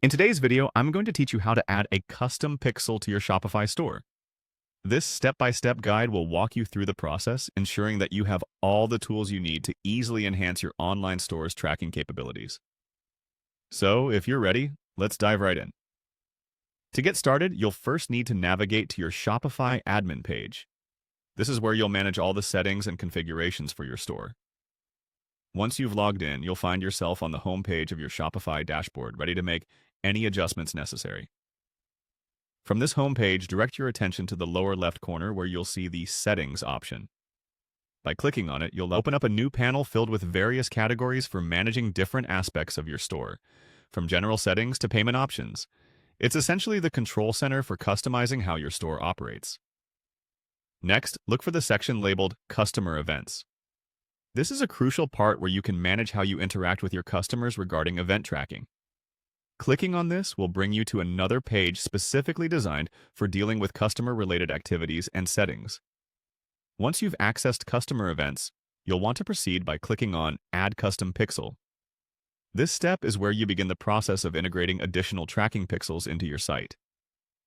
In today's video, I'm going to teach you how to add a custom pixel to your Shopify store. This step-by-step guide will walk you through the process, ensuring that you have all the tools you need to easily enhance your online store's tracking capabilities. So, if you're ready, let's dive right in. To get started, you'll first need to navigate to your Shopify admin page. This is where you'll manage all the settings and configurations for your store. Once you've logged in, you'll find yourself on the home page of your Shopify dashboard, ready to make any adjustments necessary. From this home page, direct your attention to the lower left corner where you'll see the Settings option. By clicking on it, you'll open up a new panel filled with various categories for managing different aspects of your store, from general settings to payment options. It's essentially the control center for customizing how your store operates. Next, look for the section labeled Customer Events. This is a crucial part where you can manage how you interact with your customers regarding event tracking. Clicking on this will bring you to another page specifically designed for dealing with customer-related activities and settings. Once you've accessed customer events, you'll want to proceed by clicking on Add Custom Pixel. This step is where you begin the process of integrating additional tracking pixels into your site.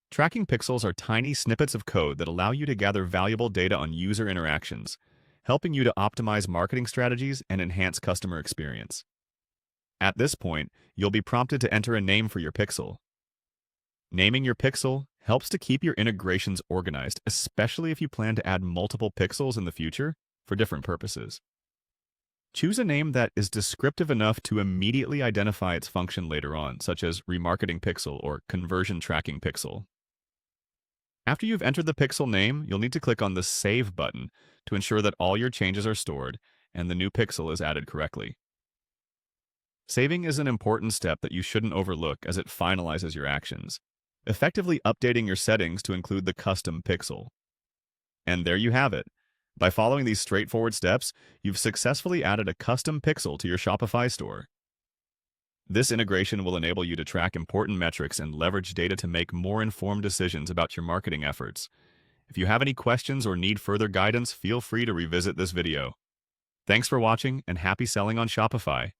Tracking pixels are tiny snippets of code that allow you to gather valuable data on user interactions, helping you to optimize marketing strategies and enhance customer experience. At this point, you'll be prompted to enter a name for your pixel. Naming your pixel helps to keep your integrations organized, especially if you plan to add multiple pixels in the future for different purposes. Choose a name that is descriptive enough to immediately identify its function later on, such as remarketing pixel or conversion tracking pixel. After you've entered the pixel name, you'll need to click on the Save button to ensure that all your changes are stored and the new pixel is added correctly. Saving is an important step that you shouldn't overlook as it finalizes your actions, effectively updating your settings to include the custom pixel. And there you have it. By following these straightforward steps, you've successfully added a custom pixel to your Shopify store. This integration will enable you to track important metrics and leverage data to make more informed decisions about your marketing efforts. If you have any questions or need further guidance, feel free to revisit this video. Thanks for watching and happy selling on Shopify.